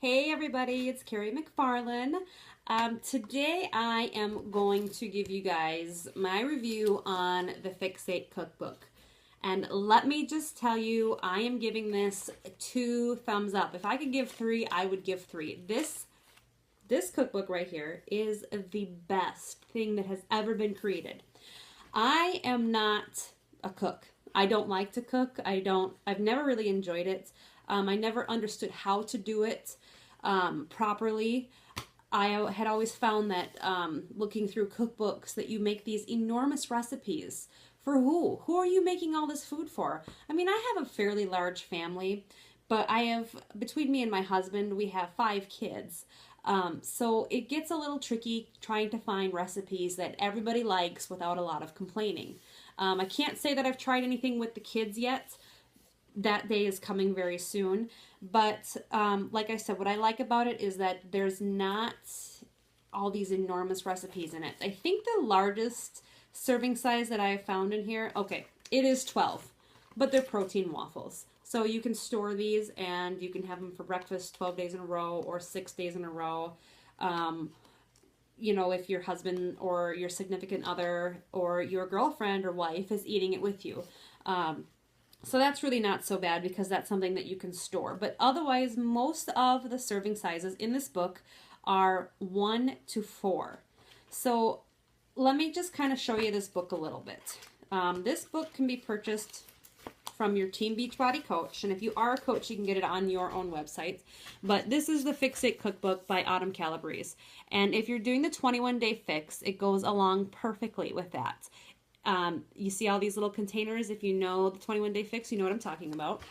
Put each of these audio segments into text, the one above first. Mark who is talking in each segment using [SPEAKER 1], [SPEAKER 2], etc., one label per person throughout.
[SPEAKER 1] Hey everybody, it's Carrie McFarlane. Today I am going to give you guys my review on the FIXate cookbook. And let me just tell you, I am giving this 2 thumbs up. If I could give 3, I would give 3. This cookbook right here is the best thing that has ever been created. I am not a cook. I don't like to cook. I've never really enjoyed it. I never understood how to do it properly. I had always found that looking through cookbooks that you make these enormous recipes. For who? Who are you making all this food for? I mean, I have a fairly large family, but between me and my husband, we have 5 kids. So it gets a little tricky trying to find recipes that everybody likes without a lot of complaining. I can't say that I've tried anything with the kids yet. That day is coming very soon. But like I said, what I like about it is that there's not all these enormous recipes in it. I think the largest serving size that I have found in here, okay, it is 12, but they're protein waffles. So you can store these and you can have them for breakfast 12 days in a row or 6 days in a row. You know, if your husband or your significant other or your girlfriend or wife is eating it with you. So that's really not so bad because that's something that you can store. But otherwise, most of the serving sizes in this book are 1 to 4. So let me just kind of show you this book a little bit. This book can be purchased from your Team Beachbody coach, and if you are a coach, you can get it on your own website. But this is the FIXate cookbook by Autumn Calabrese, and if you're doing the 21-day fix, it goes along perfectly with that. You see all these little containers. If you know the 21-day fix, you know what I'm talking about.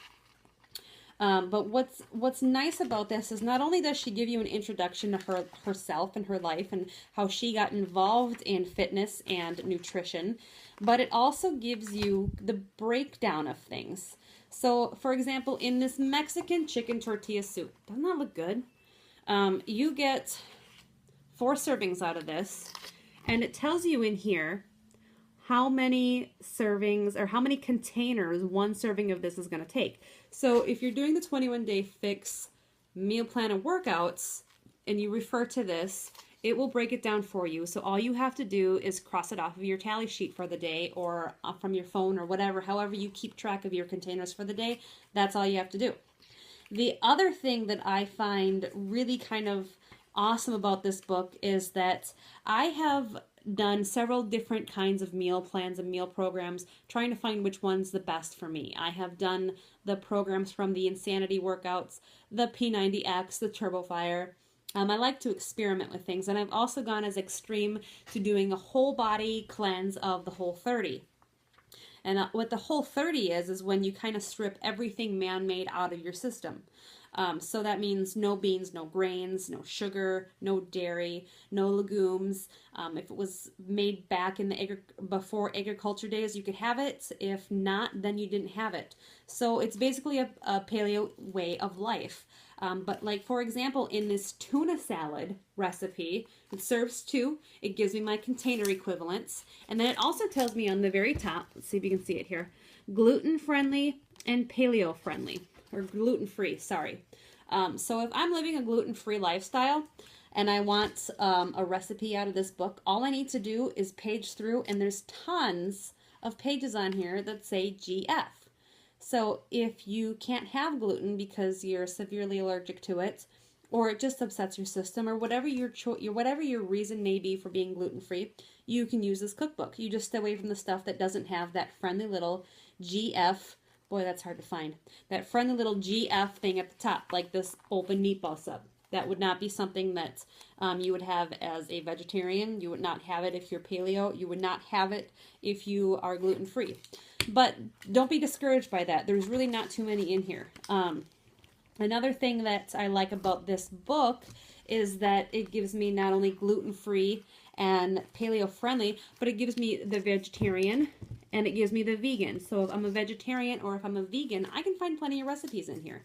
[SPEAKER 1] But what's nice about this is not only does she give you an introduction to herself and her life and how she got involved in fitness and nutrition, but it also gives you the breakdown of things. So, for example, in this Mexican chicken tortilla soup, doesn't that look good? You get 4 servings out of this, and it tells you in here how many servings or how many containers 1 serving of this is going to take. So if you're doing the 21-day fix meal plan and workouts and you refer to this, it will break it down for you. So all you have to do is cross it off of your tally sheet for the day or from your phone or whatever, however you keep track of your containers for the day, that's all you have to do. The other thing that I find really kind of awesome about this book is that I have done several different kinds of meal plans and meal programs trying to find which one's the best for me. I have done the programs from the Insanity workouts, the P90X, the Turbo Fire. I like to experiment with things, and I've also gone as extreme to doing a whole body cleanse of the Whole30. And what the Whole30 is when you kind of strip everything man-made out of your system. So that means no beans, no grains, no sugar, no dairy, no legumes. If it was made back in the before agriculture days, you could have it. If not, then you didn't have it. So it's basically a paleo way of life. But like, for example, in this tuna salad recipe, it serves 2. It gives me my container equivalents. And then it also tells me on the very top, let's see if you can see it here, gluten-friendly and paleo-friendly. Or gluten-free, sorry. So if I'm living a gluten-free lifestyle and I want a recipe out of this book, all I need to do is page through, and there's tons of pages on here that say GF. So if you can't have gluten because you're severely allergic to it, or it just upsets your system, or whatever your reason may be for being gluten-free, you can use this cookbook. You just stay away from the stuff that doesn't have that friendly little GF. Boy, that's hard to find. That friendly little GF thing at the top, like this open meatball sub. That would not be something that you would have as a vegetarian. You would not have it if you're paleo. You would not have it if you are gluten-free. But don't be discouraged by that. There's really not too many in here. Another thing that I like about this book is that it gives me not only gluten-free and paleo-friendly, but it gives me the vegetarian and it gives me the vegan. So if I'm a vegetarian or if I'm a vegan, I can find plenty of recipes in here.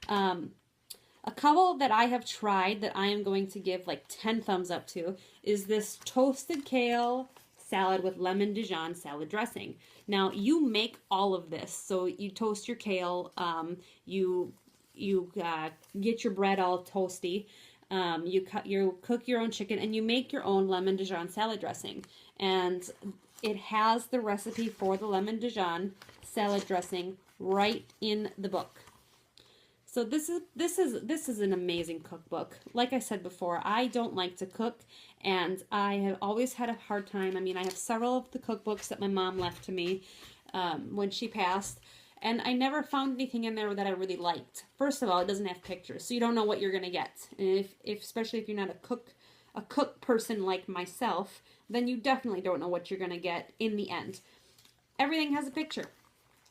[SPEAKER 1] A couple that I have tried that I am going to give like 10 thumbs up to is this toasted kale salad with lemon Dijon salad dressing. Now, you make all of this. So you toast your kale, you you get your bread all toasty. You cook your own chicken, and you make your own lemon Dijon salad dressing. And it has the recipe for the lemon Dijon salad dressing right in the book. So this is an amazing cookbook. Like I said before, I don't like to cook, and I have always had a hard time. I mean, I have several of the cookbooks that my mom left to me when she passed, and I never found anything in there that I really liked. First of all, it doesn't have pictures, so you don't know what you're gonna get. And if especially if you're not a cook person like myself, then you definitely don't know what you're gonna get in the end. Everything has a picture.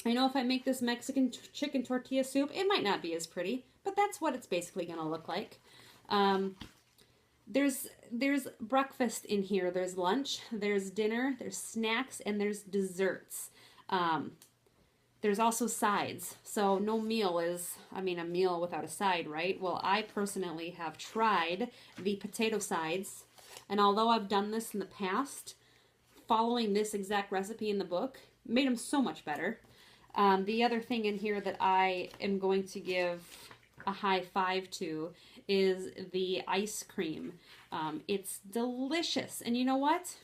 [SPEAKER 1] I know if I make this Mexican chicken tortilla soup, it might not be as pretty, but that's what it's basically going to look like. There's breakfast in here. There's lunch, there's dinner, there's snacks, and there's desserts. There's also sides. So no meal is, I mean, a meal without a side, right? Well, I personally have tried the potato sides, and although I've done this in the past, following this exact recipe in the book made them so much better. The other thing in here that I am going to give a high five to is the ice cream. It's delicious. And you know what?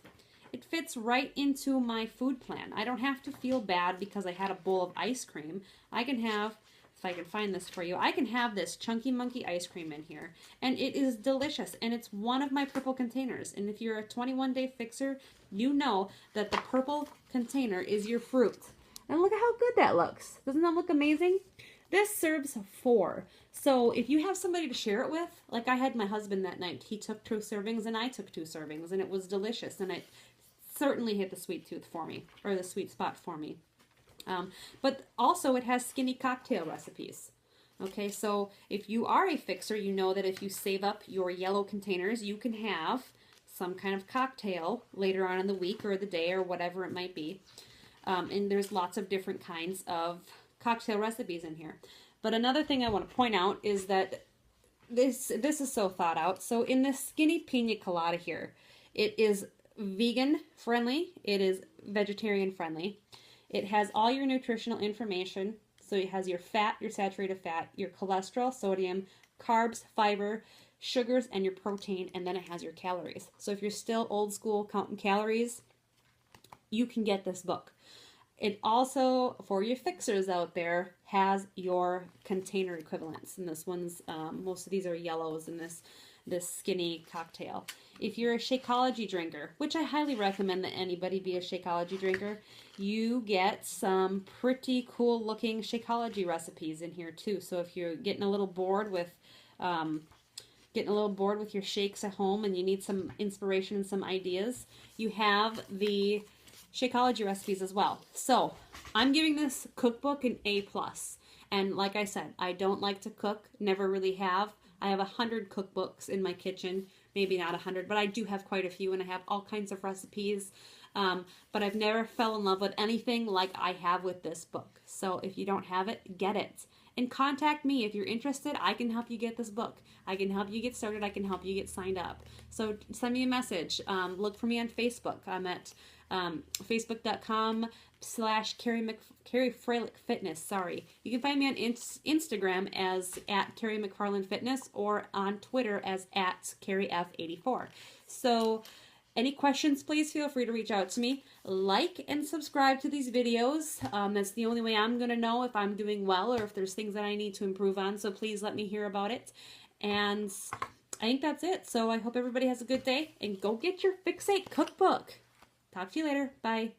[SPEAKER 1] It fits right into my food plan. I don't have to feel bad because I had a bowl of ice cream. I can have, if I can find this for you, I can have this Chunky Monkey ice cream in here. And it is delicious. And it's one of my purple containers. And if you're a 21-day fixer, you know that the purple container is your fruit. And look at how good that looks. Doesn't that look amazing? This serves 4. So if you have somebody to share it with, like I had my husband that night. He took 2 servings and I took 2 servings, and it was delicious. And it certainly hit the sweet tooth for me, or the sweet spot for me. But also it has skinny cocktail recipes. Okay, so if you are a fixer, you know that if you save up your yellow containers, you can have some kind of cocktail later on in the week or the day or whatever it might be. And there's lots of different kinds of cocktail recipes in here. But another thing I want to point out is that this is so thought out. So in this skinny pina colada here, it is vegan friendly, it is vegetarian friendly. It has all your nutritional information. So it has your fat, your saturated fat, your cholesterol, sodium, carbs, fiber, sugars, and your protein, and then it has your calories. So if you're still old school counting calories, you can get this book. It also, for your fixers out there, has your container equivalents. And this one's, most of these are yellows in this skinny cocktail. If you're a Shakeology drinker, which I highly recommend that anybody be a Shakeology drinker, you get some pretty cool looking Shakeology recipes in here too. So if you're getting a little bored with your shakes at home and you need some inspiration and some ideas, you have the Shakeology recipes as well. So I'm giving this cookbook an A+. And like I said, I don't like to cook, never really have. I have 100 cookbooks in my kitchen, maybe not 100, but I do have quite a few, and I have all kinds of recipes. But I've never fell in love with anything like I have with this book. So if you don't have it, get it. And contact me if you're interested. I can help you get this book. I can help you get started. I can help you get signed up. So send me a message. Look for me on Facebook. I'm at facebook.com/Carrie Freilich Fitness. Sorry. You can find me on Instagram as @Carrie McFarland Fitness, or on Twitter as @CarrieF84. So any questions, please feel free to reach out to me. Like and subscribe to these videos. That's the only way I'm going to know if I'm doing well or if there's things that I need to improve on. So please let me hear about it. And I think that's it. So I hope everybody has a good day, and go get your FIXate cookbook. Talk to you later. Bye.